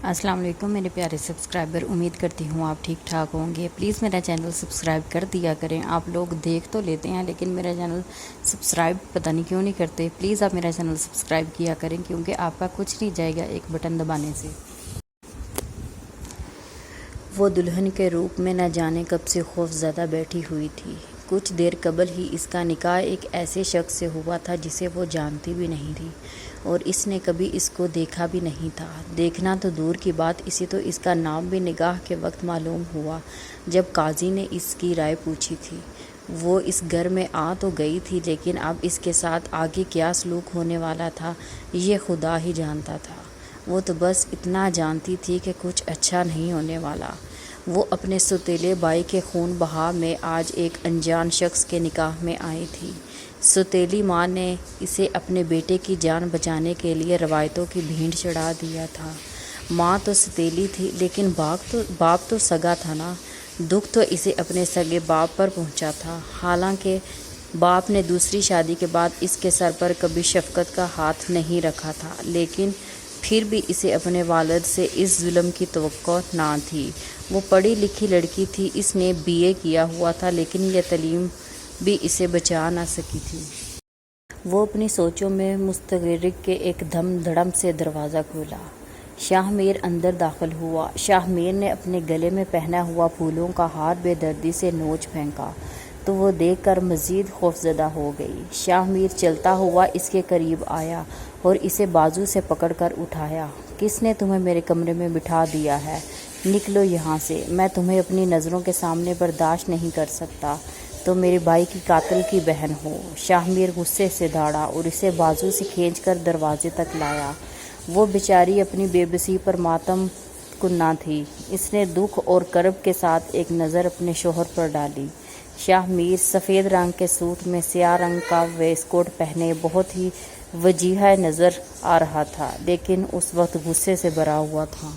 السلام علیکم میرے پیارے سبسکرائبر، امید کرتی ہوں آپ ٹھیک ٹھاک ہوں گے۔ پلیز میرا چینل سبسکرائب کر دیا کریں۔ آپ لوگ دیکھ تو لیتے ہیں لیکن میرا چینل سبسکرائب پتہ نہیں کیوں نہیں کرتے۔ پلیز آپ میرا چینل سبسکرائب کیا کریں کیونکہ آپ کا کچھ نہیں جائے گا ایک بٹن دبانے سے۔ وہ دلہن کے روپ میں نہ جانے کب سے خوف زدہ بیٹھی ہوئی تھی۔ کچھ دیر قبل ہی اس کا نکاح ایک ایسے شخص سے ہوا تھا جسے وہ جانتی بھی نہیں تھی اور اس نے کبھی اس کو دیکھا بھی نہیں تھا۔ دیکھنا تو دور کی بات، اسے تو اس کا نام بھی نکاح کے وقت معلوم ہوا جب قاضی نے اس کی رائے پوچھی تھی۔ وہ اس گھر میں آ تو گئی تھی لیکن اب اس کے ساتھ آگے کیا سلوک ہونے والا تھا یہ خدا ہی جانتا تھا۔ وہ تو بس اتنا جانتی تھی کہ کچھ اچھا نہیں ہونے والا۔ وہ اپنے سوتیلے بھائی کے خون بہا میں آج ایک انجان شخص کے نکاح میں آئی تھی۔ سوتیلی ماں نے اسے اپنے بیٹے کی جان بچانے کے لیے روایتوں کی بھینٹ چڑھا دیا تھا۔ ماں تو سوتیلی تھی لیکن باپ تو سگا تھا نا۔ دکھ تو اسے اپنے سگے باپ پر پہنچا تھا۔ حالانکہ باپ نے دوسری شادی کے بعد اس کے سر پر کبھی شفقت کا ہاتھ نہیں رکھا تھا، لیکن پھر بھی اسے اپنے والد سے اس ظلم کی توقع نہ تھی۔ وہ پڑھی لکھی لڑکی تھی، اس نے BA کیا ہوا تھا لیکن یہ تعلیم بھی اسے بچا نہ سکی تھی۔ وہ اپنی سوچوں میں مستغرق کے ایک دم دھڑم سے دروازہ کھولا۔ شاہ میر اندر داخل ہوا۔ شاہ میر نے اپنے گلے میں پہنا ہوا پھولوں کا ہار بے دردی سے نوچ پھینکا تو وہ دیکھ کر مزید خوفزدہ ہو گئی۔ شاہ میر چلتا ہوا اس کے قریب آیا اور اسے بازو سے پکڑ کر اٹھایا۔ کس نے تمہیں میرے کمرے میں بٹھا دیا ہے؟ نکلو یہاں سے، میں تمہیں اپنی نظروں کے سامنے برداشت نہیں کر سکتا۔ تو میرے بھائی کی قاتل کی بہن ہو۔ شاہ میر غصے سے دھاڑا اور اسے بازو سے کھینچ کر دروازے تک لایا۔ وہ بیچاری اپنی بے بسی پر ماتم کناں تھی۔ اس نے دکھ اور کرب کے ساتھ ایک نظر اپنے شوہر پر ڈالی۔ شاہ میر سفید رنگ کے سوٹ میں سیاہ رنگ کا ویسٹ کوٹ پہنے بہت ہی وجیح نظر آ رہا تھا لیکن اس وقت غصے سے بھرا ہوا تھا۔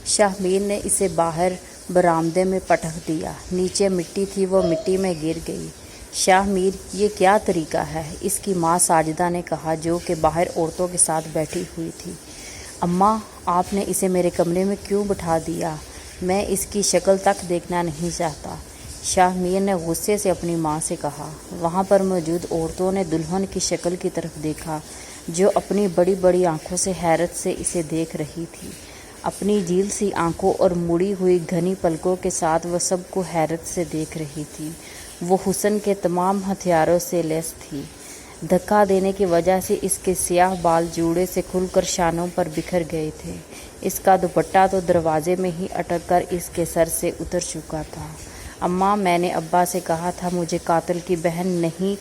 شاہ میر نے اسے باہر برآمدے میں پٹک دیا۔ نیچے مٹی تھی، وہ مٹی میں گر گئی۔ شاہ میر، یہ کیا طریقہ ہے؟ اس کی ماں ساجدہ نے کہا جو کہ باہر عورتوں کے ساتھ بیٹھی ہوئی تھی۔ اماں، آپ نے اسے میرے کمرے میں کیوں بٹھا دیا؟ میں اس کی شکل تک دیکھنا نہیں چاہتا، شاہ میر نے غصے سے اپنی ماں سے کہا۔ وہاں پر موجود عورتوں نے دلہن کی شکل کی طرف دیکھا جو اپنی بڑی بڑی آنکھوں سے حیرت سے اسے دیکھ رہی تھی۔ اپنی جھیل سی آنکھوں اور مڑی ہوئی گھنی پلکوں کے ساتھ وہ سب کو حیرت سے دیکھ رہی تھی۔ وہ حسن کے تمام ہتھیاروں سے لیس تھی۔ دھکا دینے کی وجہ سے اس کے سیاہ بال جوڑے سے کھل کر شانوں پر بکھر گئے تھے۔ اس کا دوپٹہ تو دروازے میں ہی اٹک کر اس کے سر سے اتر چکا تھا۔ اماں، میں نے ابا سے کہا تھا مجھے قاتل کی بہن نہیں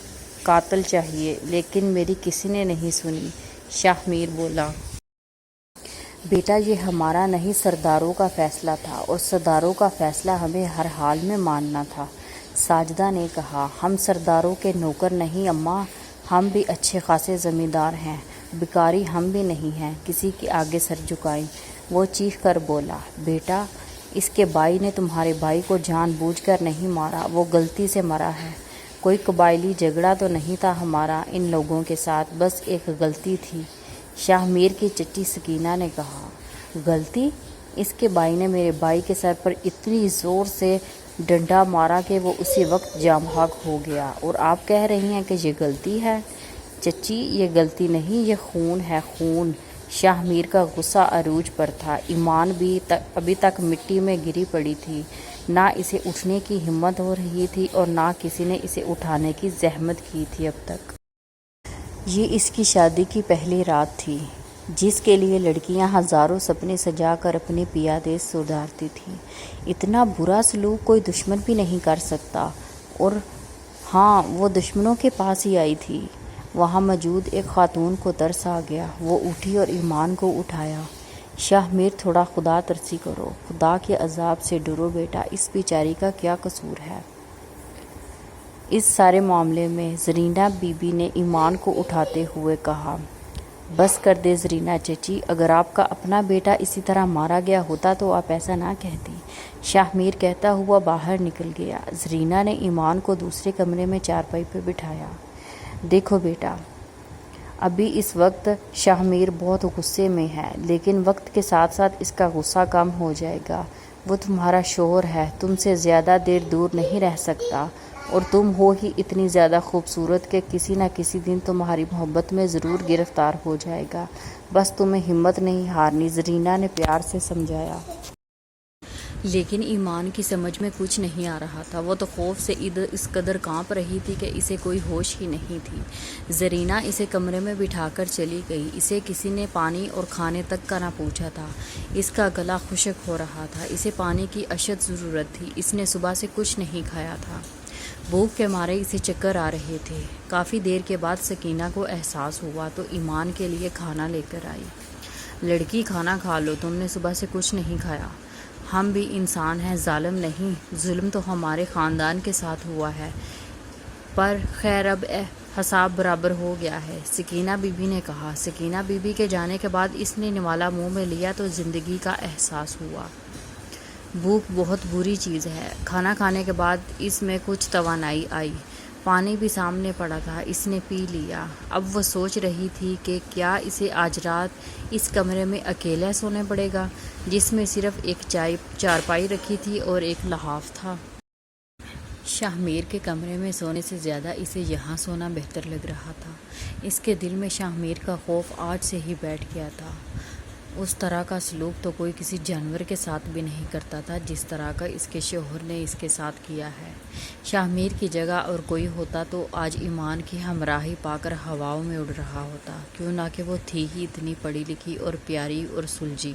قاتل چاہیے، لیکن میری کسی نے نہیں سنی، شاہ میر بولا۔ بیٹا، یہ ہمارا نہیں سرداروں کا فیصلہ تھا اور سرداروں کا فیصلہ ہمیں ہر حال میں ماننا تھا، ساجدہ نے کہا۔ ہم سرداروں کے نوکر نہیں اماں، ہم بھی اچھے خاصے زمیندار ہیں، بھکاری ہم بھی نہیں ہیں کسی کے آگے سر جھکائیں، وہ چیخ کر بولا۔ بیٹا، اس کے بھائی نے تمہارے بھائی کو جان بوجھ کر نہیں مارا، وہ غلطی سے مرا ہے۔ کوئی قبائلی جھگڑا تو نہیں تھا ہمارا ان لوگوں کے ساتھ، بس ایک غلطی تھی، شاہ میر کی چچی سکینہ نے کہا۔ غلطی؟ اس کے بھائی نے میرے بھائی کے سر پر اتنی زور سے ڈنڈا مارا کہ وہ اسی وقت جاں بحق ہو گیا، اور آپ کہہ رہی ہیں کہ یہ غلطی ہے؟ چچی، یہ غلطی نہیں، یہ خون ہے، خون۔ شاہ میر کا غصہ عروج پر تھا۔ ایمان بھی ابھی تک مٹی میں گری پڑی تھی، نہ اسے اٹھنے کی ہمت ہو رہی تھی اور نہ کسی نے اسے اٹھانے کی زحمت کی تھی اب تک۔ یہ اس کی شادی کی پہلی رات تھی جس کے لیے لڑکیاں ہزاروں سپنے سجا کر اپنی پیادے سدھارتی تھیں۔ اتنا برا سلوک کوئی دشمن بھی نہیں کر سکتا، اور ہاں، وہ دشمنوں کے پاس ہی آئی تھی۔ وہاں موجود ایک خاتون کو ترس آ گیا۔ وہ اٹھی اور ایمان کو اٹھایا۔ شاہ میر، تھوڑا خدا ترسی کرو، خدا کے عذاب سے ڈرو بیٹا، اس بیچاری کا کیا قصور ہے؟ اس سارے معاملے میں زرینہ بی بی نے ایمان کو اٹھاتے ہوئے کہا۔ بس کر دے زرینہ چچی، اگر آپ کا اپنا بیٹا اسی طرح مارا گیا ہوتا تو آپ ایسا نہ کہتی، شاہ میر کہتا ہوا باہر نکل گیا۔ زرینہ نے ایمان کو دوسرے کمرے میں چارپائی پہ بٹھایا۔ دیکھو بیٹا، ابھی اس وقت شاہ میر بہت غصے میں ہے، لیکن وقت کے ساتھ ساتھ اس کا غصہ کم ہو جائے گا۔ وہ تمہارا شوہر ہے، تم سے زیادہ دیر دور نہیں رہ سکتا، اور تم ہو ہی اتنی زیادہ خوبصورت کہ کسی نہ کسی دن تمہاری محبت میں ضرور گرفتار ہو جائے گا۔ بس تمہیں ہمت نہیں ہارنی، زرینہ نے پیار سے سمجھایا۔ لیکن ایمان کی سمجھ میں کچھ نہیں آ رہا تھا۔ وہ تو خوف سے اس قدر کانپ رہی تھی کہ اسے کوئی ہوش ہی نہیں تھی۔ زرینہ اسے کمرے میں بٹھا کر چلی گئی۔ اسے کسی نے پانی اور کھانے تک کا نہ پوچھا تھا۔ اس کا گلا خشک ہو رہا تھا، اسے پانی کی اشد ضرورت تھی۔ اس نے صبح سے کچھ نہیں کھایا تھا۔ بھوک کے مارے اسے چکر آ رہے تھے۔ کافی دیر کے بعد سکینہ کو احساس ہوا تو ایمان کے لیے کھانا لے کر آئی۔ لڑکی، کھانا کھا لو، تم نے صبح سے کچھ نہیں کھایا۔ ہم بھی انسان ہیں، ظالم نہیں۔ ظلم تو ہمارے خاندان کے ساتھ ہوا ہے، پر خیر اب حساب برابر ہو گیا ہے، سکینہ بی بی نے کہا۔ سکینہ بی بی کے جانے کے بعد اس نے نوالا منہ میں لیا تو زندگی کا احساس ہوا۔ بھوک بہت بری چیز ہے۔ کھانا کھانے کے بعد اس میں کچھ توانائی آئی۔ پانی بھی سامنے پڑا تھا، اس نے پی لیا۔ اب وہ سوچ رہی تھی کہ کیا اسے آج رات اس کمرے میں اکیلا سونے پڑے گا، جس میں صرف ایک چارپائی رکھی تھی اور ایک لحاف تھا۔ شاہ میر کے کمرے میں سونے سے زیادہ اسے یہاں سونا بہتر لگ رہا تھا۔ اس کے دل میں شاہ میر کا خوف آج سے ہی بیٹھ گیا تھا۔ اس طرح کا سلوک تو کوئی کسی جانور کے ساتھ بھی نہیں کرتا تھا جس طرح کا اس کے شوہر نے اس کے ساتھ کیا ہے۔ شاہ میر کی جگہ اور کوئی ہوتا تو آج ایمان کی ہمراہی پا کر ہواؤں میں اڑ رہا ہوتا، کیوں نہ کہ وہ تھی ہی اتنی پڑھی لکھی اور پیاری اور سلجھی۔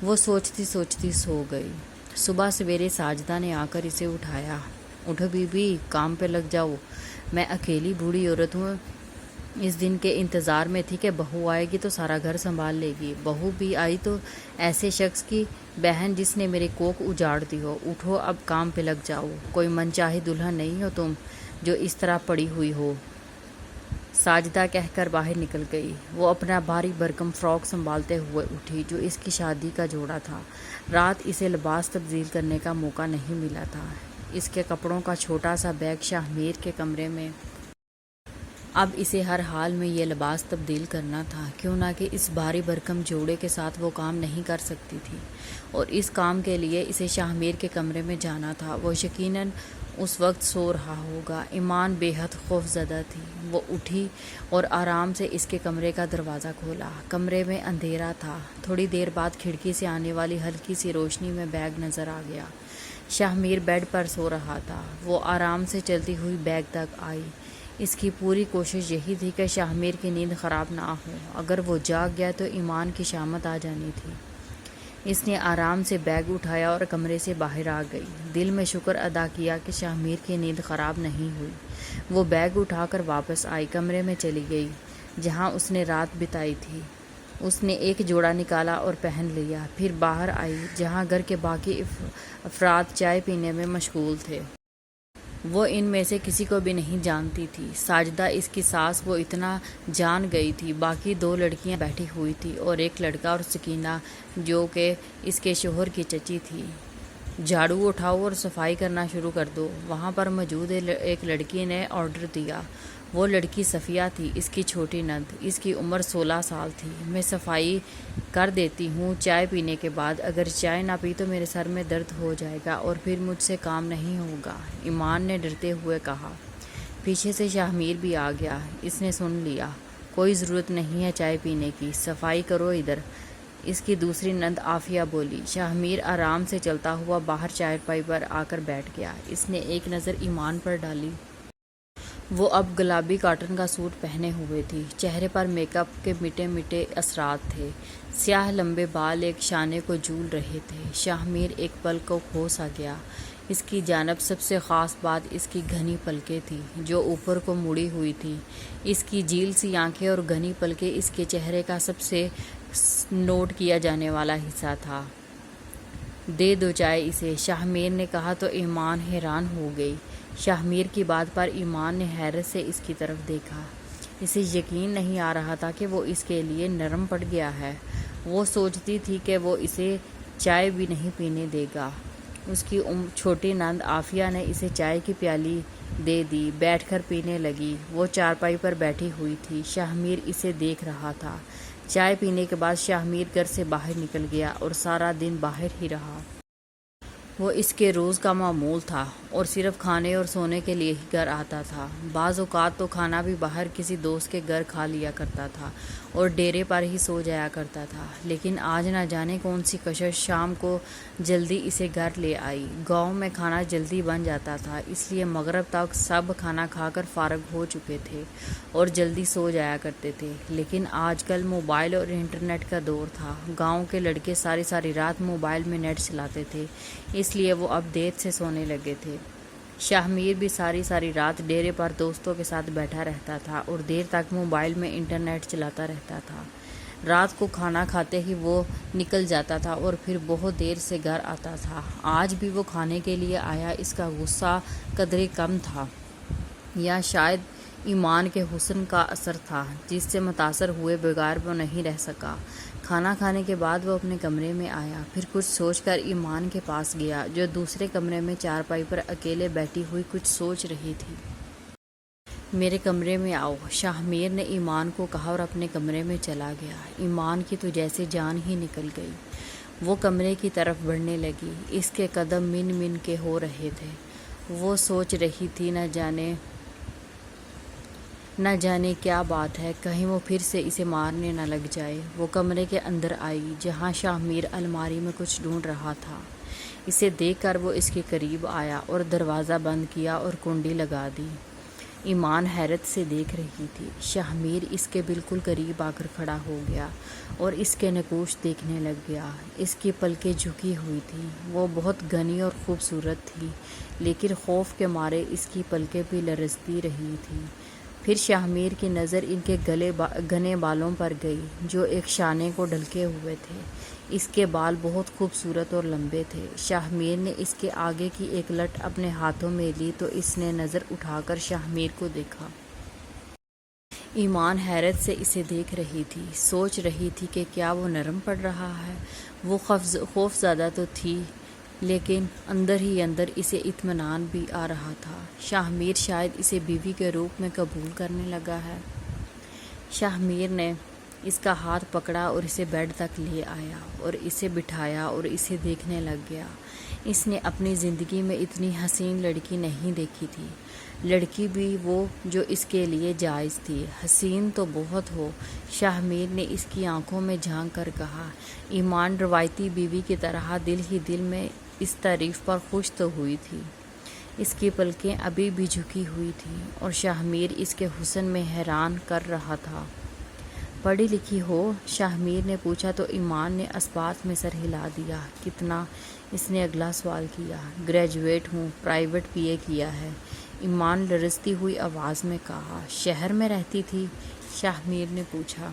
وہ سوچتی سوچتی سو گئی۔ صبح سویرے ساجدہ نے آ کر اسے اٹھایا۔ اٹھو بی بی، کام پہ لگ جاؤ، میں اکیلی بوڑھی عورت ہوں، اس دن کے انتظار میں تھی کہ بہو آئے گی تو سارا گھر سنبھال لے گی۔ بہو بھی آئی تو ایسے شخص کی بہن جس نے میرے کوکھ اجاڑ دی ہو۔ اٹھو اب کام پہ لگ جاؤ، کوئی من چاہی دلہن نہیں ہو تم جو اس طرح پڑی ہوئی ہو۔ ساجدہ کہہ کر باہر نکل گئی۔ وہ اپنا بھاری بھرکم فراک سنبھالتے ہوئے اٹھی جو اس کی شادی کا جوڑا تھا۔ رات اسے لباس تبدیل کرنے کا موقع نہیں ملا تھا۔ اس کے کپڑوں کا چھوٹا سا بیگ شاہ میر کے کمرے میں۔ اب اسے ہر حال میں یہ لباس تبدیل کرنا تھا، کیوں نہ کہ اس بھاری بھرکم جوڑے کے ساتھ وہ کام نہیں کر سکتی تھی، اور اس کام کے لیے اسے شاہ میر کے کمرے میں جانا تھا۔ وہ یقیناً اس وقت سو رہا ہوگا۔ ایمان بے حد خوف زدہ تھی۔ وہ اٹھی اور آرام سے اس کے کمرے کا دروازہ کھولا۔ کمرے میں اندھیرا تھا۔ تھوڑی دیر بعد کھڑکی سے آنے والی ہلکی سی روشنی میں بیگ نظر آ گیا۔ شاہ میر بیڈ پر سو رہا تھا۔ وہ آرام سے چلتی ہوئی بیگ تک آئی۔ اس کی پوری کوشش یہی تھی کہ شاہ میر کی نیند خراب نہ ہو۔ اگر وہ جاگ گیا تو ایمان کی شامت آ جانی تھی۔ اس نے آرام سے بیگ اٹھایا اور کمرے سے باہر آ گئی۔ دل میں شکر ادا کیا کہ شاہ میر کی نیند خراب نہیں ہوئی۔ وہ بیگ اٹھا کر واپس آئی، کمرے میں چلی گئی جہاں اس نے رات بتائی تھی۔ اس نے ایک جوڑا نکالا اور پہن لیا، پھر باہر آئی جہاں گھر کے باقی افراد چائے پینے میں مشغول تھے۔ وہ ان میں سے کسی کو بھی نہیں جانتی تھی۔ ساجدہ اس کی ساس وہ اتنا جان گئی تھی۔ باقی دو لڑکیاں بیٹھی ہوئی تھی اور ایک لڑکا اور سکینہ جو کہ اس کے شوہر کی چچی تھی۔ جھاڑو اٹھاؤ اور صفائی کرنا شروع کر دو، وہاں پر موجود ایک لڑکی نے آرڈر دیا۔ وہ لڑکی صفیہ تھی، اس کی چھوٹی نند۔ اس کی عمر 16 سال تھی۔ میں صفائی کر دیتی ہوں چائے پینے کے بعد، اگر چائے نہ پی تو میرے سر میں درد ہو جائے گا اور پھر مجھ سے کام نہیں ہوگا، ایمان نے ڈرتے ہوئے کہا۔ پیچھے سے شاہ میر بھی آ گیا۔ اس نے سن لیا۔ کوئی ضرورت نہیں ہے چائے پینے کی، صفائی کرو ادھر، اس کی دوسری نند عافیہ بولی۔ شاہ میر آرام سے چلتا ہوا باہر چارپائی پر آ کر بیٹھ گیا۔ اس نے ایک نظر ایمان پر ڈالی۔ وہ اب گلابی کاٹن کا سوٹ پہنے ہوئے تھی، چہرے پر میک اپ کے مٹے مٹے اثرات تھے، سیاہ لمبے بال ایک شانے کو جھول رہے تھے۔ شاہ میر ایک پل کو کھو سا گیا۔ اس کی جانب سب سے خاص بات اس کی گھنی پلکیں تھیں جو اوپر کو مڑی ہوئی تھیں۔ اس کی جیل سی آنکھیں اور گھنی پلکیں اس کے چہرے کا سب سے نوٹ کیا جانے والا حصہ تھا۔ دے دو چائے اسے، شاہ میر نے کہا تو ایمان حیران ہو گئی۔ شاہ میر کی بات پر ایمان نے حیرت سے اس کی طرف دیکھا۔ اسے یقین نہیں آ رہا تھا کہ وہ اس کے لیے نرم پڑ گیا ہے۔ وہ سوچتی تھی کہ وہ اسے چائے بھی نہیں پینے دے گا۔ اس کی چھوٹی نند عافیہ نے اسے چائے کی پیالی دے دی، بیٹھ کر پینے لگی۔ وہ چارپائی پر بیٹھی ہوئی تھی، شاہ میر اسے دیکھ رہا تھا۔ چائے پینے کے بعد شاہ میر گھر سے باہر نکل گیا اور سارا دن باہر ہی رہا۔ وہ اس کے روز کا معمول تھا اور صرف کھانے اور سونے کے لیے ہی گھر آتا تھا۔ بعض اوقات تو کھانا بھی باہر کسی دوست کے گھر کھا لیا کرتا تھا اور ڈیرے پر ہی سو جایا کرتا تھا۔ لیکن آج نہ جانے کون سی کشش شام کو جلدی اسے گھر لے آئی۔ گاؤں میں کھانا جلدی بن جاتا تھا، اس لیے مغرب تک سب کھانا کھا کر فارغ ہو چکے تھے اور جلدی سو جایا کرتے تھے۔ لیکن آج کل موبائل اور انٹرنیٹ کا دور تھا۔ گاؤں کے لڑکے ساری رات موبائل میں نیٹ چلاتے تھے، اس لیے وہ اب دیر سے سونے لگے تھے۔ شاہ میر بھی ساری رات ڈیرے پر دوستوں کے ساتھ بیٹھا رہتا تھا اور دیر تک موبائل میں انٹرنیٹ چلاتا رہتا تھا۔ رات کو کھانا کھاتے ہی وہ نکل جاتا تھا اور پھر بہت دیر سے گھر آتا تھا۔ آج بھی وہ کھانے کے لیے آیا، اس کا غصہ قدرے کم تھا، یا شاید ایمان کے حسن کا اثر تھا جس سے متاثر ہوئے بغیر وہ نہیں رہ سکا۔ کھانا کھانے کے بعد وہ اپنے کمرے میں آیا، پھر کچھ سوچ کر ایمان کے پاس گیا جو دوسرے کمرے میں چارپائی پر اکیلے بیٹھی ہوئی کچھ سوچ رہی تھی۔ میرے کمرے میں آؤ، شاہ میر نے ایمان کو کہا اور اپنے کمرے میں چلا گیا۔ ایمان کی تو جیسے جان ہی نکل گئی۔ وہ کمرے کی طرف بڑھنے لگی، اس کے قدم من کے ہو رہے تھے۔ وہ سوچ رہی تھی نہ جانے کیا بات ہے، کہیں وہ پھر سے اسے مارنے نہ لگ جائے۔ وہ کمرے کے اندر آئی جہاں شاہ میر الماری میں کچھ ڈھونڈ رہا تھا۔ اسے دیکھ کر وہ اس کے قریب آیا اور دروازہ بند کیا اور کنڈی لگا دی۔ ایمان حیرت سے دیکھ رہی تھی۔ شاہ میر اس کے بالکل قریب آ کر کھڑا ہو گیا اور اس کے نقوش دیکھنے لگ گیا۔ اس کی پلکیں جھکی ہوئی تھیں۔ وہ بہت گھنی اور خوبصورت تھی، لیکن خوف کے مارے اس کی پلکیں بھی لرزتی رہی تھیں۔ پھر شاہ میر کی نظر ان کے گھنے بالوں پر گئی جو ایک شانے کو ڈھلکے ہوئے تھے۔ اس کے بال بہت خوبصورت اور لمبے تھے۔ شاہ میر نے اس کے آگے کی ایک لٹ اپنے ہاتھوں میں لی تو اس نے نظر اٹھا کر شاہ میر کو دیکھا۔ ایمان حیرت سے اسے دیکھ رہی تھی، سوچ رہی تھی کہ کیا وہ نرم پڑ رہا ہے۔ وہ خوف زدہ تو تھی، لیکن اندر ہی اندر اسے اطمینان بھی آ رہا تھا۔ شاہ میر شاید اسے بیوی کے روپ میں قبول کرنے لگا ہے۔ شاہ میر نے اس کا ہاتھ پکڑا اور اسے بیڈ تک لے آیا اور اسے بٹھایا اور اسے دیکھنے لگ گیا۔ اس نے اپنی زندگی میں اتنی حسین لڑکی نہیں دیکھی تھی، لڑکی بھی وہ جو اس کے لیے جائز تھی۔ حسین تو بہت ہو، شاہ میر نے اس کی آنکھوں میں جھانک کر کہا۔ ایمان روایتی بیوی کی طرح دل ہی دل میں اس تعریف پر خوش تو ہوئی تھی۔ اس کی پلکیں ابھی بھی جھکی ہوئی تھیں اور شاہ میر اس کے حسن میں حیران کر رہا تھا۔ پڑھی لکھی ہو؟ شاہ میر نے پوچھا تو ایمان نے اثبات میں سر ہلا دیا۔ کتنا؟ اس نے اگلا سوال کیا۔ گریجویٹ ہوں، پرائیویٹ پی اے کیا ہے، ایمان لرزتی ہوئی آواز میں کہا۔ شہر میں رہتی تھی؟ شاہ میر نے پوچھا۔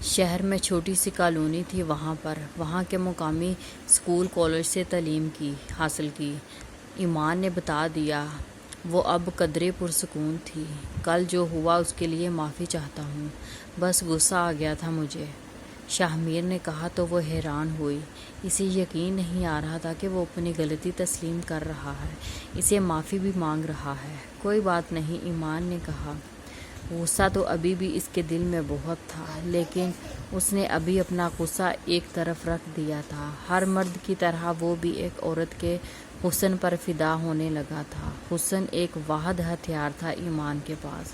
شہر میں چھوٹی سی کالونی تھی، وہاں کے مقامی اسکول کالج سے تعلیم حاصل کی، ایمان نے بتا دیا۔ وہ اب قدرے پرسکون تھی۔ کل جو ہوا اس کے لیے معافی چاہتا ہوں، بس غصہ آ گیا تھا مجھے، شاہ میر نے کہا تو وہ حیران ہوئی۔ اسے یقین نہیں آ رہا تھا کہ وہ اپنی غلطی تسلیم کر رہا ہے، اسے معافی بھی مانگ رہا ہے۔ کوئی بات نہیں، ایمان نے کہا۔ غصہ تو ابھی بھی اس کے دل میں بہت تھا، لیکن اس نے ابھی اپنا غصہ ایک طرف رکھ دیا تھا۔ ہر مرد کی طرح وہ بھی ایک عورت کے حسن پر فدا ہونے لگا تھا۔ حسن ایک واحد ہتھیار تھا ایمان کے پاس۔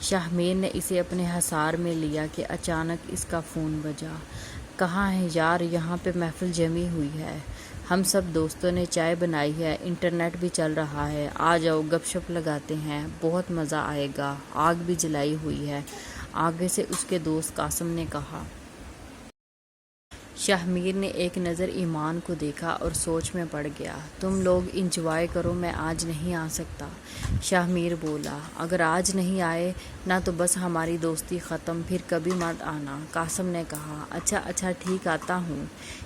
شاہ میر نے اسے اپنے حصار میں لیا کہ اچانک اس کا فون بجا۔ کہاں ہے یار، یہاں پہ محفل جمی ہوئی ہے، ہم سب دوستوں نے چائے بنائی ہے، انٹرنیٹ بھی چل رہا ہے، آ جاؤ گپ شپ لگاتے ہیں، بہت مزہ آئے گا، آگ بھی جلائی ہوئی ہے، آگے سے اس کے دوست قاسم نے کہا۔ شاہ میر نے ایک نظر ایمان کو دیکھا اور سوچ میں پڑ گیا۔ تم لوگ انجوائے کرو، میں آج نہیں آ سکتا، شاہ میر بولا۔ اگر آج نہیں آئے نا تو بس ہماری دوستی ختم، پھر کبھی مت آنا، قاسم نے کہا۔ اچھا ٹھیک، آتا ہوں،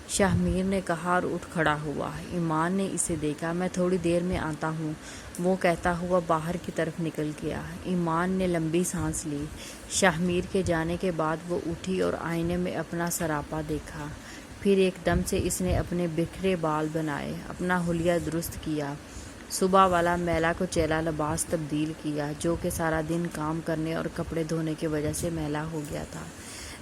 شاہ میر نے کہا اور اٹھ کھڑا ہوا۔ ایمان نے اسے دیکھا۔ میں تھوڑی دیر میں آتا ہوں، وہ کہتا ہوا باہر کی طرف نکل گیا۔ ایمان نے لمبی سانس لی۔ شاہ میر کے جانے کے بعد وہ اٹھی اور آئینے میں اپنا سراپا دیکھا۔ پھر ایک دم سے اس نے اپنے بکھرے بال بنائے، اپنا حلیہ درست کیا، صبح والا میلا کو چیلا لباس تبدیل کیا جو کہ سارا دن کام کرنے اور کپڑے دھونے کی وجہ سے میلا ہو گیا تھا۔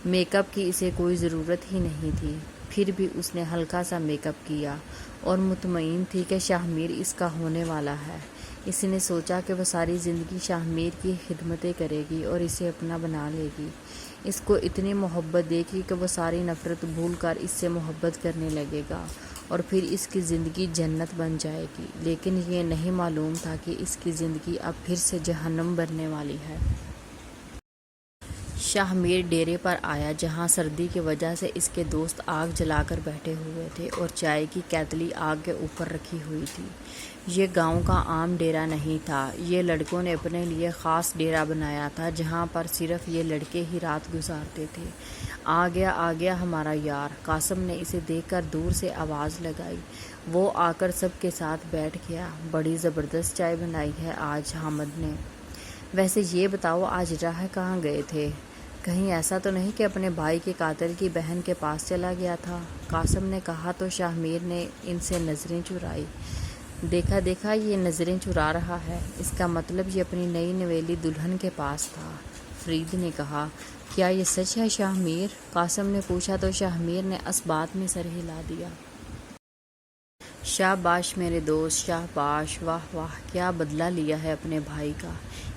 میک اپ کی اسے کوئی ضرورت ہی نہیں تھی، پھر بھی اس نے ہلکا سا میک اپ کیا اور مطمئن تھی کہ شاہ میر اس کا ہونے والا ہے۔ اس نے سوچا کہ وہ ساری زندگی شاہ میر کی خدمتیں کرے گی اور اسے اپنا بنا لے گی، اس کو اتنی محبت دے گی کہ وہ ساری نفرت بھول کر اس سے محبت کرنے لگے گا اور پھر اس کی زندگی جنت بن جائے گی۔ لیکن یہ نہیں معلوم تھا کہ اس کی زندگی اب پھر سے جہنم بننے والی ہے۔ شاہ میر ڈیرے پر آیا جہاں سردی کی وجہ سے اس کے دوست آگ جلا کر بیٹھے ہوئے تھے اور چائے کی کیتلی آگ کے اوپر رکھی ہوئی تھی۔ یہ گاؤں کا عام ڈیرا نہیں تھا، یہ لڑکوں نے اپنے لیے خاص ڈیرا بنایا تھا جہاں پر صرف یہ لڑکے ہی رات گزارتے تھے۔ آ گیا ہمارا یار، قاسم نے اسے دیکھ کر دور سے آواز لگائی۔ وہ آ کر سب کے ساتھ بیٹھ گیا۔ بڑی زبردست چائے بنائی ہے آج حامد نے۔ ویسے یہ بتاؤ آج راہ کہاں گئے تھے؟ کہیں ایسا تو نہیں کہ اپنے بھائی کے قاتل کی بہن کے پاس چلا گیا تھا؟ قاسم نے کہا تو شاہ میر نے ان سے نظریں چرائی۔ دیکھا یہ نظریں چرا رہا ہے، اس کا مطلب یہ اپنی نئی نویلی دلہن کے پاس تھا۔ فرید نے کہا، کیا یہ سچ ہے شاہ میر؟ قاسم نے پوچھا تو شاہ میر نے اسبات میں سر ہلا دیا۔ شاباش میرے دوست، شاباش، واہ واہ، کیا بدلہ لیا ہے اپنے بھائی کا۔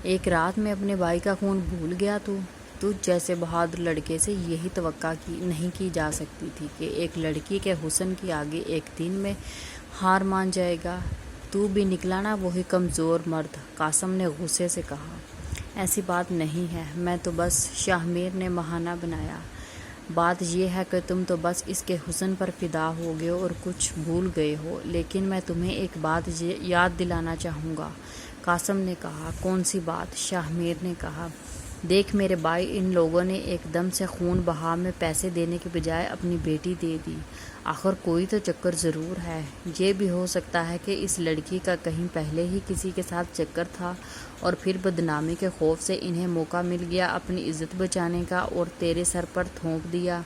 ایک رات میں اپنے بھائی کا خون بھول گیا تو؟ تجھ جیسے بہادر لڑکے سے یہی توقع نہیں کی جا سکتی تھی کہ ایک لڑکی کے حسن کے آگے ایک دن میں ہار مان جائے گا۔ تو بھی نکلا نا وہی کمزور مرد، قاسم نے غصے سے کہا۔ ایسی بات نہیں ہے، میں تو بس، شاہ میر نے بہانہ بنایا۔ بات یہ ہے کہ تم تو بس اس کے حسن پر فدا ہو گئے اور کچھ بھول گئے ہو، لیکن میں تمہیں ایک بات یاد دلانا چاہوں گا، قاسم نے کہا۔ کون سی بات؟ شاہ میر نے کہا۔ دیکھ میرے بھائی، ان لوگوں نے ایک دم سے خون بہا میں پیسے دینے کے بجائے اپنی بیٹی دے دی۔ آخر کوئی تو چکر ضرور ہے۔ یہ بھی ہو سکتا ہے کہ اس لڑکی کا کہیں پہلے ہی کسی کے ساتھ چکر تھا اور پھر بدنامی کے خوف سے انہیں موقع مل گیا اپنی عزت بچانے کا اور تیرے سر پر تھونک دیا۔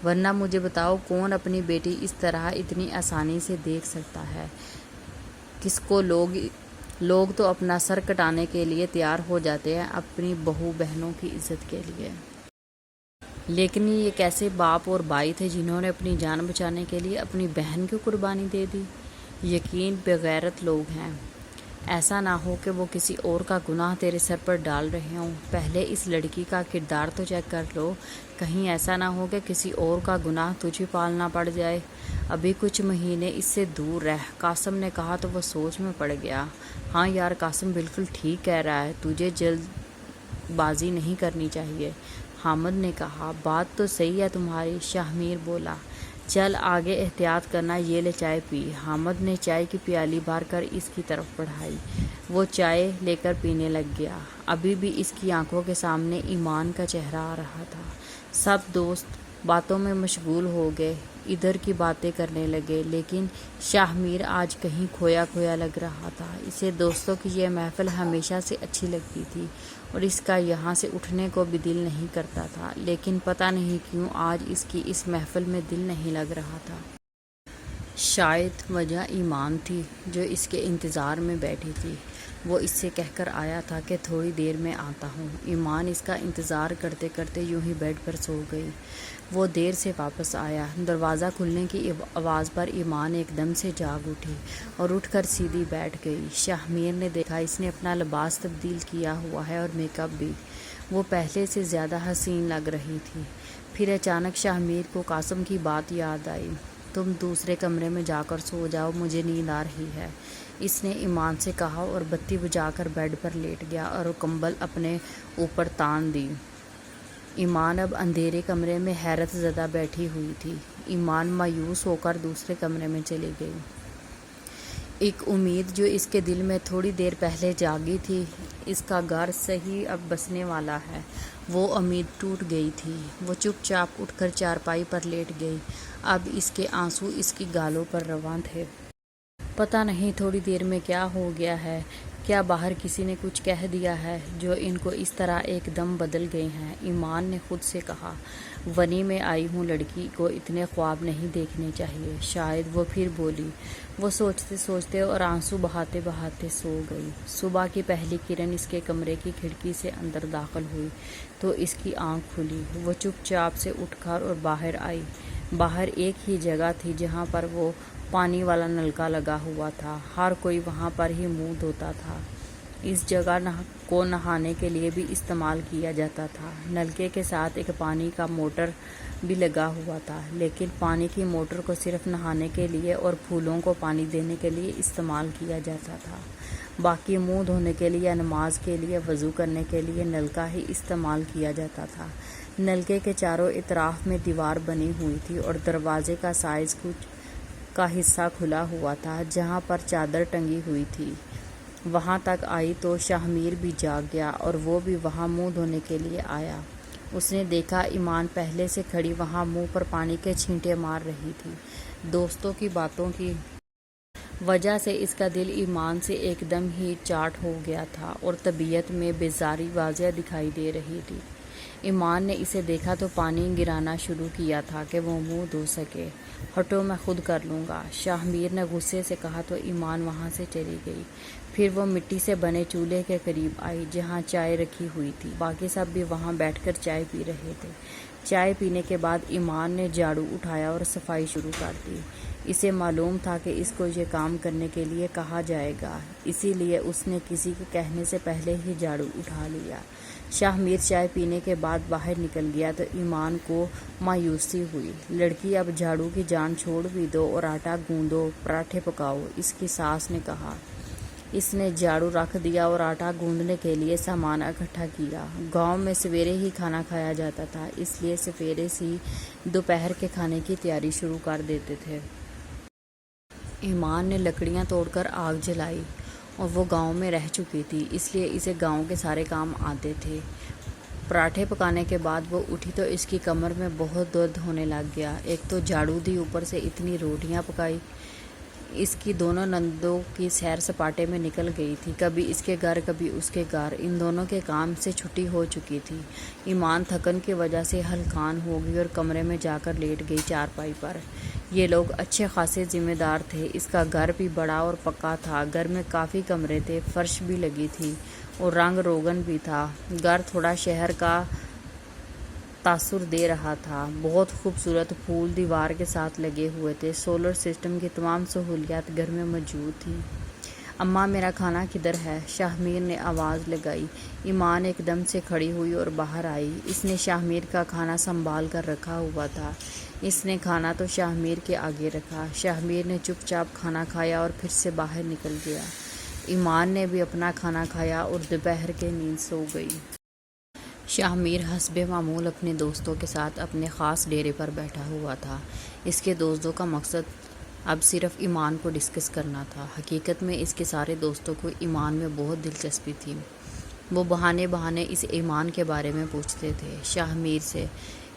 ورنہ مجھے بتاؤ، کون اپنی بیٹی اس طرح اتنی آسانی سے دیکھ سکتا ہے؟ کس کو لوگ تو اپنا سر کٹانے کے لیے تیار ہو جاتے ہیں اپنی بہو بہنوں کی عزت کے لیے۔ لیکن یہ کیسے باپ اور بھائی تھے جنہوں نے اپنی جان بچانے کے لیے اپنی بہن کی قربانی دے دی؟ یقین بغیرت لوگ ہیں۔ ایسا نہ ہو کہ وہ کسی اور کا گناہ تیرے سر پر ڈال رہے ہوں۔ پہلے اس لڑکی کا کردار تو چیک کر لو، کہیں ایسا نہ ہو کہ کسی اور کا گناہ تجھے پالنا پڑ جائے۔ ابھی کچھ مہینے اس سے دور رہ، قاسم نے کہا تو وہ سوچ میں پڑ گیا۔ ہاں یار، قاسم بالکل ٹھیک کہہ رہا ہے، تجھے جلد بازی نہیں کرنی چاہیے، حامد نے کہا۔ بات تو صحیح ہے تمہاری، شاہ میر بولا۔ چل آگے احتیاط کرنا، یہ لے چائے پی۔ حامد نے چائے کی پیالی بھر کر اس کی طرف بڑھائی۔ وہ چائے لے کر پینے لگ گیا۔ ابھی بھی اس کی آنکھوں کے سامنے ایمان کا چہرہ آ رہا تھا۔ سب دوست باتوں میں مشغول ہو گئے، ادھر کی باتیں کرنے لگے، لیکن شاہ میر آج کہیں کھویا کھویا لگ رہا تھا۔ اسے دوستوں کی یہ محفل ہمیشہ سے اچھی لگتی تھی اور اس کا یہاں سے اٹھنے کو بھی دل نہیں کرتا تھا، لیکن پتہ نہیں کیوں آج اس کی اس محفل میں دل نہیں لگ رہا تھا۔ شاید وجہ ایمان تھی جو اس کے انتظار میں بیٹھی تھی۔ وہ اس سے کہہ کر آیا تھا کہ تھوڑی دیر میں آتا ہوں۔ ایمان اس کا انتظار کرتے کرتے یوں ہی بیڈ پر سو گئی۔ وہ دیر سے واپس آیا۔ دروازہ کھلنے کی آواز پر ایمان ایک دم سے جاگ اٹھی اور اٹھ کر سیدھی بیٹھ گئی۔ شاہ میر نے دیکھا اس نے اپنا لباس تبدیل کیا ہوا ہے اور میک اپ بھی۔ وہ پہلے سے زیادہ حسین لگ رہی تھی۔ پھر اچانک شاہ میر کو قاسم کی بات یاد آئی۔ تم دوسرے کمرے میں جا کر سو جاؤ، مجھے نیند آ رہی ہے، اس نے ایمان سے کہا اور بتی بجھا کر بیڈ پر لیٹ گیا اور کمبل اپنے اوپر تان دی۔ ایمان اب اندھیرے کمرے میں حیرت زدہ بیٹھی ہوئی تھی۔ ایمان مایوس ہو کر دوسرے کمرے میں چلی گئی۔ ایک امید جو اس کے دل میں تھوڑی دیر پہلے جاگی تھی، اس کا گھر صحیح اب بسنے والا ہے، وہ امید ٹوٹ گئی تھی۔ وہ چپ چاپ اٹھ کر چارپائی پر لیٹ گئی۔ اب اس کے آنسو اس کی گالوں پر رواں تھے۔ پتہ نہیں تھوڑی دیر میں کیا ہو گیا ہے کیا باہر کسی نے کچھ کہہ دیا ہے جو ان کو اس طرح ایک دم بدل گئے ہیں؟ ایمان نے خود سے کہا، ونی میں آئی ہوں، لڑکی کو اتنے خواب نہیں دیکھنے چاہیے۔ شاید وہ پھر بولی۔ وہ سوچتے سوچتے اور آنسو بہاتے بہاتے سو گئی۔ صبح کی پہلی کرن اس کے کمرے کی کھڑکی سے اندر داخل ہوئی تو اس کی آنکھ کھلی۔ وہ چپ چاپ سے اٹھ کر اور باہر آئی۔ باہر ایک ہی جگہ تھی جہاں پر وہ پانی والا نلکا لگا ہوا تھا۔ ہر کوئی وہاں پر ہی منہ دھوتا تھا۔ اس جگہ کو نہانے کے لیے بھی استعمال کیا جاتا تھا۔ نلکے کے ساتھ ایک پانی کا موٹر بھی لگا ہوا تھا، لیکن پانی کی موٹر کو صرف نہانے کے لیے اور پھولوں کو پانی دینے کے لیے استعمال کیا جاتا تھا۔ باقی منہ دھونے کے لیے، نماز کے لیے، وضو کرنے کے لیے نلکا ہی استعمال کیا جاتا تھا۔ نلکے کے چاروں اطراف میں دیوار بنی ہوئی تھی اور دروازے کا سائز کچھ کا حصہ کھلا ہوا تھا جہاں پر چادر ٹنگی ہوئی تھی۔ وہاں تک آئی تو شاہمیر بھی جاگ گیا اور وہ بھی وہاں منہ دھونے کے لیے آیا۔ اس نے دیکھا ایمان پہلے سے کھڑی وہاں منہ پر پانی کے چھینٹے مار رہی تھی۔ دوستوں کی باتوں کی وجہ سے اس کا دل ایمان سے ایک دم ہی چاٹ ہو گیا تھا اور طبیعت میں بیزاری واضح دکھائی دے رہی تھی۔ ایمان نے اسے دیکھا تو پانی گرانا شروع کیا تھا کہ وہ منہ دھو سکے۔ ہٹو، میں خود کر لوں گا، شاہمیر نے غصے سے کہا تو ایمان وہاں سے چلی گئی۔ پھر وہ مٹی سے بنے چولہے کے قریب آئی جہاں چائے رکھی ہوئی تھی۔ باقی سب بھی وہاں بیٹھ کر چائے پی رہے تھے۔ چائے پینے کے بعد ایمان نے جھاڑو اٹھایا اور صفائی شروع کر دی۔ اسے معلوم تھا کہ اس کو یہ کام کرنے کے لیے کہا جائے گا، اسی لیے اس نے کسی کے کہنے سے پہلے ہی جھاڑو اٹھا لیا۔ شاہمیر چائے پینے کے بعد باہر نکل گیا تو ایمان کو مایوسی ہوئی۔ لڑکی، اب جھاڑو کی جان چھوڑ بھی دو اور آٹا گوندو، پراٹھے پکاؤ، اس کی ساس نے کہا۔ اس نے جھاڑو رکھ دیا اور آٹا گوندنے کے لیے سامان اکٹھا کیا۔ گاؤں میں سویرے ہی کھانا کھایا جاتا تھا، اس لیے سویرے سے ہی دوپہر کے کھانے کی تیاری شروع کر دیتے تھے۔ ایمان نے لکڑیاں توڑ کر آگ جلائی اور وہ گاؤں میں رہ چکی تھی، اس لیے اسے گاؤں کے سارے کام آتے تھے۔ پراٹھے پکانے کے بعد وہ اٹھی تو اس کی کمر میں بہت درد ہونے لگ گیا۔ ایک تو جھاڑو دی، اوپر سے اتنی روٹیاں پکائی۔ اس کی دونوں نندوں کی سیر سپاٹے میں نکل گئی تھی، کبھی اس کے گھر کبھی اس کے گھر۔ ان دونوں کے کام سے چھٹی ہو چکی تھی۔ ایمان تھکن کی وجہ سے ہلکان ہو گئی اور کمرے میں جا کر لیٹ گئی چارپائی پر۔ یہ لوگ اچھے خاصے ذمہ دار تھے۔ اس کا گھر بھی بڑا اور پکا تھا۔ گھر میں کافی کمرے تھے، فرش بھی لگی تھی اور رنگ روگن بھی تھا۔ گھر تھوڑا شہر کا تاثر دے رہا تھا۔ بہت خوبصورت پھول دیوار کے ساتھ لگے ہوئے تھے۔ سولر سسٹم کی تمام سہولیات گھر میں موجود تھیں۔ اماں، میرا کھانا کدھر ہے؟ شاہمیر نے آواز لگائی۔ ایمان ایک دم سے کھڑی ہوئی اور باہر آئی۔ اس نے شاہمیر کا کھانا سنبھال کر رکھا ہوا تھا۔ اس نے کھانا تو شاہمیر کے آگے رکھا۔ شاہمیر نے چپ چاپ کھانا کھایا اور پھر سے باہر نکل گیا۔ ایمان نے بھی اپنا کھانا کھایا اور دوپہر کے نیند سو گئی۔ شاہمیر حسب معمول اپنے دوستوں کے ساتھ اپنے خاص ڈیرے پر بیٹھا ہوا تھا۔ اس کے دوستوں کا مقصد اب صرف ایمان کو ڈسکس کرنا تھا۔ حقیقت میں اس کے سارے دوستوں کو ایمان میں بہت دلچسپی تھی۔ وہ بہانے بہانے اس ایمان کے بارے میں پوچھتے تھے شاہمیر سے۔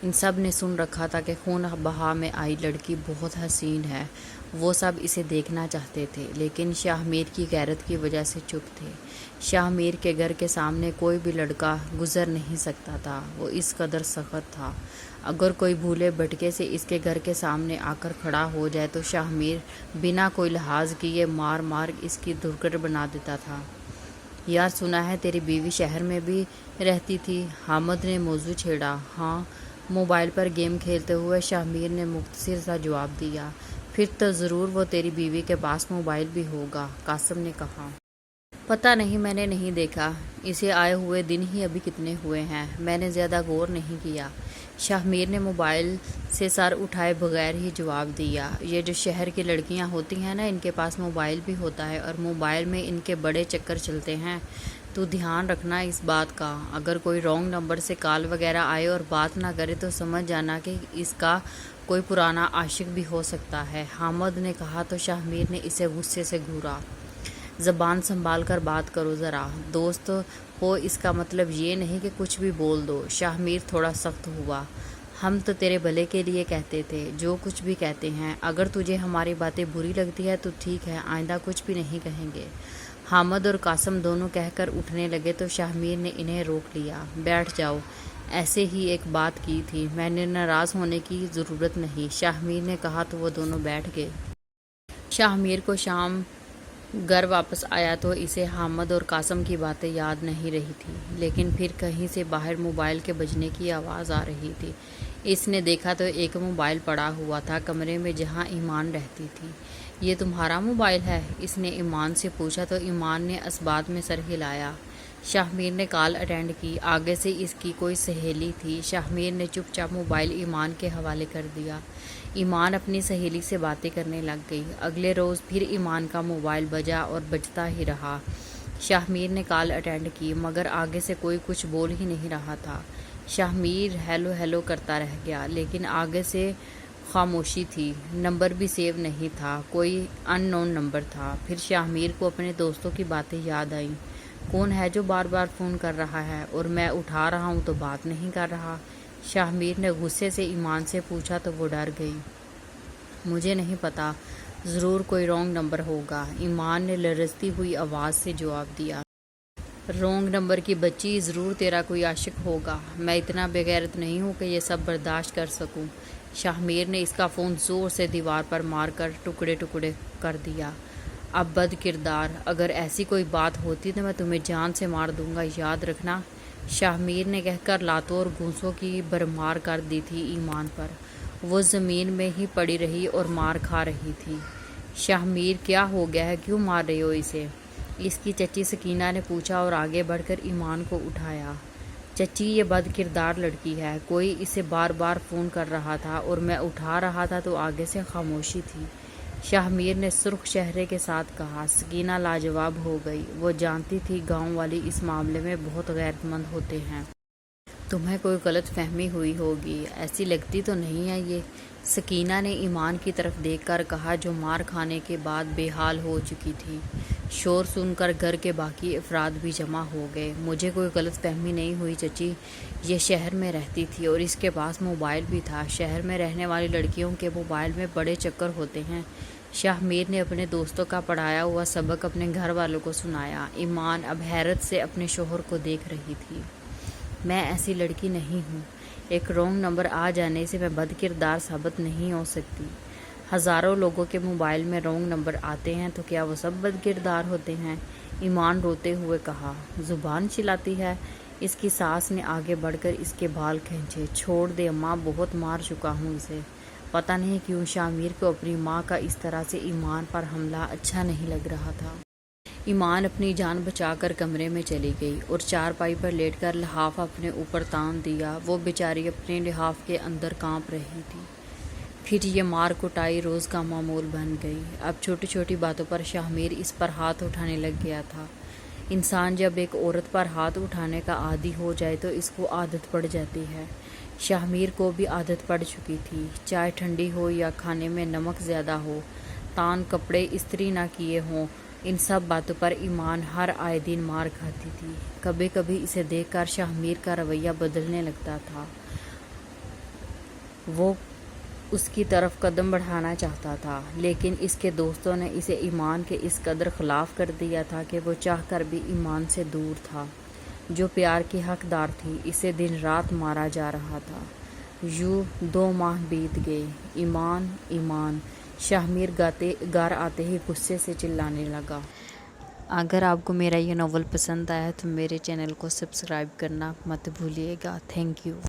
ان سب نے سن رکھا تھا کہ خون بہا میں آئی لڑکی بہت حسین ہے۔ وہ سب اسے دیکھنا چاہتے تھے، لیکن شاہمیر کی غیرت کی وجہ سے چپ تھے۔ شاہمیر کے گھر کے سامنے کوئی بھی لڑکا گزر نہیں سکتا تھا، وہ اس قدر سخت تھا۔ اگر کوئی بھولے بھٹکے سے اس کے گھر کے سامنے آ کر کھڑا ہو جائے تو شاہمیر بنا کوئی لحاظ کیے مار مار اس کی دھرکڑ بنا دیتا تھا۔ یار، سنا ہے تیری بیوی شہر میں بھی رہتی تھی؟ حامد نے موضوع چھیڑا۔ ہاں، موبائل پر گیم کھیلتے ہوئے شاہمیر نے مختصر سا جواب دیا۔ پھر تو ضرور وہ تیری بیوی کے پاس موبائل بھی ہوگا، قاسم نے کہا۔ پتہ نہیں، میں نے نہیں دیکھا۔ اسے آئے ہوئے دن ہی ابھی کتنے ہوئے ہیں، میں نے زیادہ غور نہیں کیا۔ شاہمیر نے موبائل سے سر اٹھائے بغیر ہی جواب دیا۔ یہ جو شہر کی لڑکیاں ہوتی ہیں نا، ان کے پاس موبائل بھی ہوتا ہے اور موبائل میں ان کے بڑے چکر چلتے ہیں۔ تو دھیان رکھنا اس بات کا، اگر کوئی رانگ نمبر سے کال وغیرہ آئے اور بات نہ کرے تو سمجھ جانا کہ اس کا کوئی پرانا عاشق بھی ہو سکتا ہے، حامد نے کہا تو شاہمیر نے اسے غصے سے گھورا۔ زبان سنبھال کر بات کرو ذرا، دوست ہو اس کا مطلب یہ نہیں کہ کچھ بھی بول دو۔ شاہمیر تھوڑا سخت ہوا۔ ہم تو تیرے بھلے کے لیے کہتے تھے، جو کچھ بھی کہتے ہیں۔ اگر تجھے ہماری باتیں بری لگتی ہے تو ٹھیک ہے، آئندہ کچھ بھی نہیں کہیں گے۔ حامد اور قاسم دونوں کہہ کر اٹھنے لگے تو شاہ میر نے انہیں روک لیا۔ بیٹھ جاؤ، ایسے ہی ایک بات کی تھی، میں نے ناراض ہونے کی ضرورت نہیں، شاہ میر نے کہا تو وہ دونوں بیٹھ گئے۔ شاہ میر کو شام گھر واپس آیا تو اسے حامد اور قاسم کی باتیں یاد نہیں رہی تھی، لیکن پھر کہیں سے باہر موبائل کے بجنے کی آواز آ رہی تھی۔ اس نے دیکھا تو ایک موبائل پڑا ہوا تھا کمرے میں جہاں ایمان رہتی تھی۔ یہ تمہارا موبائل ہے؟ اس نے ایمان سے پوچھا تو ایمان نے اسبات میں سر ہلایا۔ شاہ میر نے کال اٹینڈ کی، آگے سے اس کی کوئی سہیلی تھی۔ شاہ میر نے چپ چاپ موبائل ایمان کے حوالے کر دیا۔ ایمان اپنی سہیلی سے باتیں کرنے لگ گئی۔ اگلے روز پھر ایمان کا موبائل بجا اور بجتا ہی رہا۔ شاہ میر نے کال اٹینڈ کی مگر آگے سے کوئی کچھ بول ہی نہیں رہا تھا۔ شاہ میر ہیلو ہیلو کرتا رہ گیا لیکن آگے سے خاموشی تھی۔ نمبر بھی سیو نہیں تھا، کوئی ان نون نمبر تھا۔ پھر شاہ میر کو اپنے دوستوں کی باتیں یاد آئیں۔ کون ہے جو بار بار فون کر رہا ہے اور میں اٹھا رہا ہوں تو بات نہیں کر رہا؟ شاہ میر نے غصے سے ایمان سے پوچھا تو وہ ڈر گئی۔ مجھے نہیں پتا، ضرور کوئی رانگ نمبر ہوگا، ایمان نے لرزتی ہوئی آواز سے جواب دیا۔ رانگ نمبر کی بچی، ضرور تیرا کوئی عاشق ہوگا، میں اتنا بے غیرت نہیں ہوں کہ یہ سب برداشت کر سکوں۔ شاہ میر نے اس کا فون زور سے دیوار پر مار کر ٹکڑے ٹکڑے کر دیا۔ اب بد کردار، اگر ایسی کوئی بات ہوتی تو میں تمہیں جان سے مار دوں گا، یاد رکھنا۔ شاہ میر نے کہہ کر لاتوں اور گھونسوں کی بھرمار کر دی تھی ایمان پر۔ وہ زمین میں ہی پڑی رہی اور مار کھا رہی تھی۔ شاہ میر کیا ہو گیا ہے، کیوں مار رہے ہو اسے؟ اس کی چچی سکینہ نے پوچھا اور آگے بڑھ کر ایمان کو اٹھایا۔ چچی، یہ بد کردار لڑکی ہے، کوئی اسے بار بار فون کر رہا تھا اور میں اٹھا رہا تھا تو آگے سے خاموشی تھی۔ شاہ میر نے سرخ چہرے کے ساتھ کہا۔ سکینہ لاجواب ہو گئی، وہ جانتی تھی گاؤں والے اس معاملے میں بہت غیرت مند ہوتے ہیں۔ تمہیں کوئی غلط فہمی ہوئی ہوگی، ایسی لگتی تو نہیں ہے یہ؟ سکینہ نے ایمان کی طرف دیکھ کر کہا جو مار کھانے کے بعد بے حال ہو چکی تھی۔ شور سن کر گھر کے باقی افراد بھی جمع ہو گئے۔ مجھے کوئی غلط فہمی نہیں ہوئی چچی، یہ شہر میں رہتی تھی اور اس کے پاس موبائل بھی تھا۔ شہر میں رہنے والی لڑکیوں کے موبائل میں بڑے چکر ہوتے ہیں۔ شاہ میر نے اپنے دوستوں کا پڑھایا ہوا سبق اپنے گھر والوں کو سنایا۔ ایمان اب حیرت سے اپنے شوہر کو دیکھ رہی تھی۔ میں ایسی لڑکی نہیں ہوں، ایک رانگ نمبر آ جانے سے میں بد کردار ثابت نہیں ہو سکتی۔ ہزاروں لوگوں کے موبائل میں رانگ نمبر آتے ہیں تو کیا وہ سب بد کردار ہوتے ہیں؟ ایمان روتے ہوئے کہا۔ زبان چلاتی ہے؟ اس کی ساس نے آگے بڑھ کر اس کے بال کھینچے۔ چھوڑ دے اماں، بہت مار چکا ہوں اسے۔ پتہ نہیں کیوں شاہ میر کو اپنی ماں کا اس طرح سے ایمان پر حملہ اچھا نہیں لگ رہا تھا۔ ایمان اپنی جان بچا کر کمرے میں چلی گئی اور چارپائی پر لیٹ کر لحاف اپنے اوپر تان دیا۔ وہ بیچاری اپنے لحاف کے اندر کانپ رہی تھی۔ پھر یہ مار کٹائی روز کا معمول بن گئی۔ اب چھوٹی چھوٹی باتوں پر شاہ میر اس پر ہاتھ اٹھانے لگ گیا تھا۔ انسان جب ایک عورت پر ہاتھ اٹھانے کا عادی ہو جائے تو اس کو عادت پڑ جاتی ہے۔ شاہ میر کو بھی عادت پڑ چکی تھی، چائے ٹھنڈی ہو یا کھانے میں نمک زیادہ ہو، تان کپڑے استری نہ کیے ہوں، ان سب باتوں پر ایمان ہر آئے دن مار کھاتی تھی۔ کبھی کبھی اسے دیکھ کر شاہ میر کا رویہ بدلنے لگتا تھا۔ وہ اس کی طرف قدم بڑھانا چاہتا تھا لیکن اس کے دوستوں نے اسے ایمان کے اس قدر خلاف کر دیا تھا کہ وہ چاہ کر بھی ایمان سے دور تھا، جو پیار کی حقدار تھی۔ اسے دن رات مارا جا رہا تھا۔ یوں 2 ماہ بیت گئے۔ ایمان ایمان، شاہ میر گھر آتے ہی غصے سے چلانے لگا۔ اگر آپ کو میرا یہ ناول پسند آیا تو میرے چینل کو سبسکرائب کرنا مت بھولیے گا۔ Thank you.